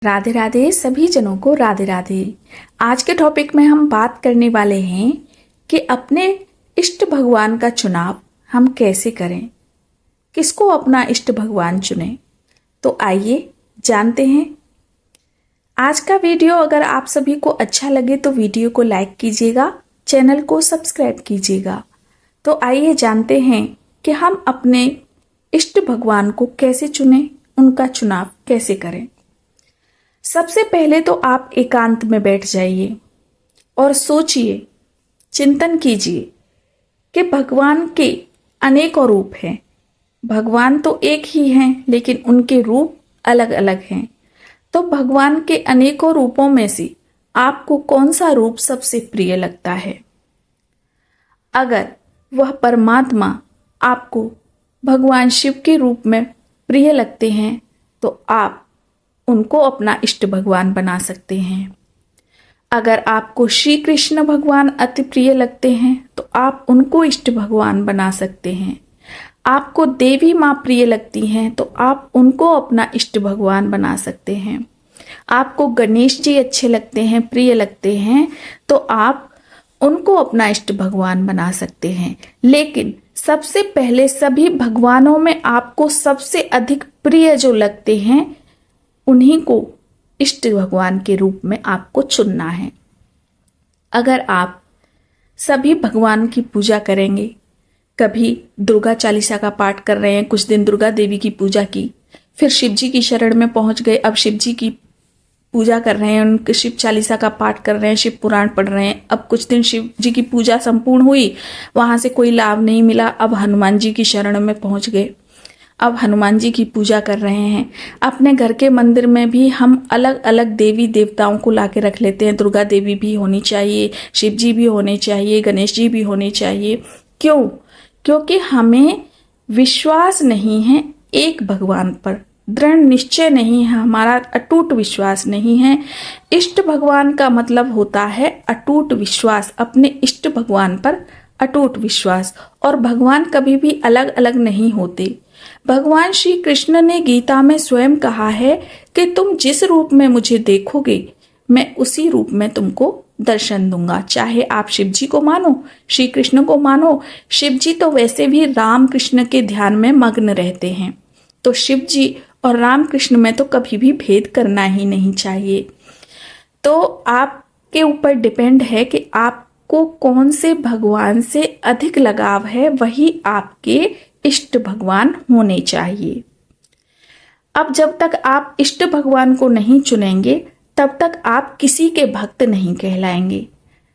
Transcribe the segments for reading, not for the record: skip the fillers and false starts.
राधे राधे सभी जनों को राधे राधे। आज के टॉपिक में हम बात करने वाले हैं कि अपने इष्ट भगवान का चुनाव हम कैसे करें, किसको अपना इष्ट भगवान चुनें। तो आइए जानते हैं। आज का वीडियो अगर आप सभी को अच्छा लगे तो वीडियो को लाइक कीजिएगा, चैनल को सब्सक्राइब कीजिएगा। तो आइए जानते हैं कि हम अपने इष्ट भगवान को कैसे चुनें, उनका चुनाव कैसे करें। सबसे पहले तो आप एकांत में बैठ जाइए और सोचिए, चिंतन कीजिए कि भगवान के अनेकों रूप हैं। भगवान तो एक ही हैं, लेकिन उनके रूप अलग अलग हैं। तो भगवान के अनेकों रूपों में से आपको कौन सा रूप सबसे प्रिय लगता है? अगर वह परमात्मा आपको भगवान शिव के रूप में प्रिय लगते हैं तो आप उनको अपना इष्ट भगवान बना सकते हैं। अगर आपको श्री कृष्ण भगवान अति प्रिय लगते हैं तो आप उनको इष्ट भगवान बना सकते हैं। आपको देवी माँ प्रिय लगती हैं तो आप उनको अपना इष्ट भगवान बना सकते हैं। आपको गणेश जी अच्छे लगते हैं, प्रिय लगते हैं, तो आप उनको अपना इष्ट भगवान बना सकते हैं। लेकिन सबसे पहले सभी भगवानों में आपको सबसे अधिक प्रिय जो लगते हैं उन्हीं को इष्ट भगवान के रूप में आपको चुनना है। अगर आप सभी भगवान की पूजा करेंगे, कभी दुर्गा चालीसा का पाठ कर रहे हैं, कुछ दिन दुर्गा देवी की पूजा की, फिर शिव जी की शरण में पहुंच गए, अब शिव जी की पूजा कर रहे हैं, उनके शिव चालीसा का पाठ कर रहे हैं, शिव पुराण पढ़ रहे हैं। अब कुछ दिन शिव जी की पूजा संपूर्ण हुई, वहां से कोई लाभ नहीं मिला, अब हनुमान जी की शरण में पहुंच गए, अब हनुमान जी की पूजा कर रहे हैं। अपने घर के मंदिर में भी हम अलग अलग देवी देवताओं को लाके रख लेते हैं। दुर्गा देवी भी होनी चाहिए, शिव जी भी होने चाहिए, गणेश जी भी होने चाहिए। क्यों? क्योंकि हमें विश्वास नहीं है एक भगवान पर, दृढ़ निश्चय नहीं है, हमारा अटूट विश्वास नहीं है। इष्ट भगवान का मतलब होता है अटूट विश्वास, अपने इष्ट भगवान पर अटूट विश्वास। और भगवान कभी भी अलग अलग नहीं होते। भगवान श्री कृष्ण ने गीता में स्वयं कहा है कि तुम जिस रूप में मुझे देखोगे मैं उसी रूप में तुमको दर्शन दूंगा। चाहे आप शिव जी को मानो, श्री कृष्ण को मानो। शिव जी तो वैसे भी राम कृष्ण के ध्यान में मग्न रहते हैं, तो शिव जी और राम कृष्ण में तो कभी भी भेद करना ही नहीं चाहिए। तो आपके ऊपर डिपेंड है कि आपको कौन से भगवान से अधिक लगाव है, वही आपके इष्ट भगवान होने चाहिए। अब जब तक आप इष्ट भगवान को नहीं चुनेंगे तब तक आप किसी के भक्त नहीं कहलाएंगे।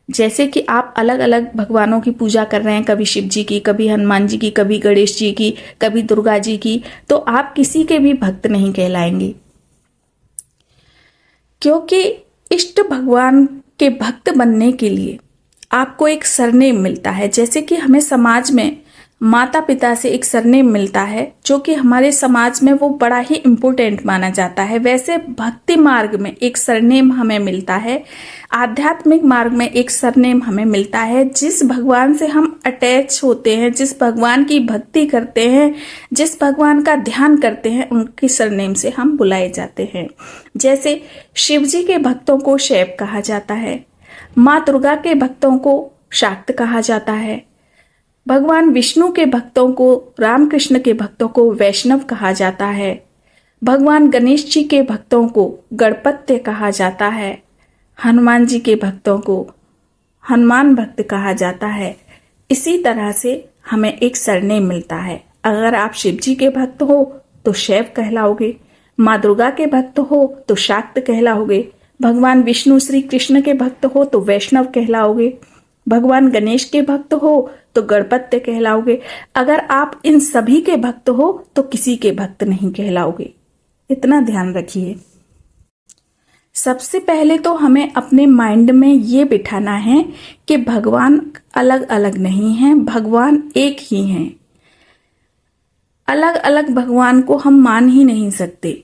जैसे कि आप अलग अलग भगवानों की पूजा कर रहे हैं, कभी शिव जी की, कभी हनुमान जी की, कभी गणेश जी की, कभी दुर्गा जी की, तो आप किसी के भी भक्त नहीं कहलाएंगे। क्योंकि इष्ट भगवान के भक्त बनने के लिए आपको एक सरनेम मिलता है। जैसे कि हमें समाज में माता पिता से एक सरनेम मिलता है जो कि हमारे समाज में वो बड़ा ही इम्पोर्टेंट माना जाता है, वैसे भक्ति मार्ग में एक सरनेम हमें मिलता है, आध्यात्मिक मार्ग में एक सरनेम हमें मिलता है। जिस भगवान से हम अटैच होते हैं, जिस भगवान की भक्ति करते हैं, जिस भगवान का ध्यान करते हैं, उनकी सरनेम से हम बुलाए जाते हैं। जैसे शिव जी के भक्तों को शैव कहा जाता है, माँ दुर्गा के भक्तों को शाक्त कहा जाता है, भगवान विष्णु के भक्तों को, रामकृष्ण के भक्तों को वैष्णव कहा जाता है, भगवान गणेश जी के भक्तों को गणपत्य कहा जाता है, हनुमान जी के भक्तों को हनुमान भक्त कहा जाता है। इसी तरह से हमें एक सरनेम मिलता है। अगर आप शिव जी के भक्त हो तो शैव कहलाओगे, माँ दुर्गा के भक्त हो तो शाक्त कहलाओगे, भगवान विष्णु श्री कृष्ण के भक्त हो तो वैष्णव कहलाओगे, भगवान गणेश के भक्त हो तो गणपत्य कहलाओगे। अगर आप इन सभी के भक्त हो तो किसी के भक्त नहीं कहलाओगे। इतना ध्यान रखिए। सबसे पहले तो हमें अपने माइंड में ये बिठाना है कि भगवान अलग अलग नहीं हैं, भगवान एक ही हैं। अलग अलग भगवान को हम मान ही नहीं सकते।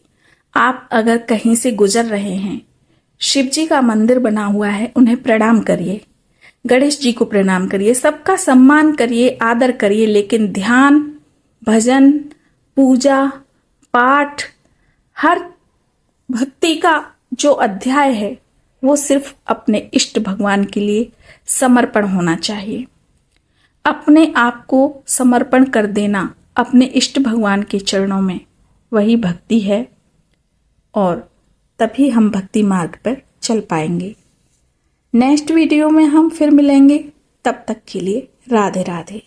आप अगर कहीं से गुजर रहे हैं, शिव जी का मंदिर बना हुआ है, उन्हें प्रणाम करिए, गणेश जी को प्रणाम करिए, सबका सम्मान करिए, आदर करिए, लेकिन ध्यान, भजन, पूजा, पाठ, हर भक्ति का जो अध्याय है वो सिर्फ अपने इष्ट भगवान के लिए समर्पण होना चाहिए। अपने आप को समर्पण कर देना अपने इष्ट भगवान के चरणों में, वही भक्ति है और तभी हम भक्ति मार्ग पर चल पाएंगे। नेक्स्ट वीडियो में हम फिर मिलेंगे, तब तक के लिए राधे राधे।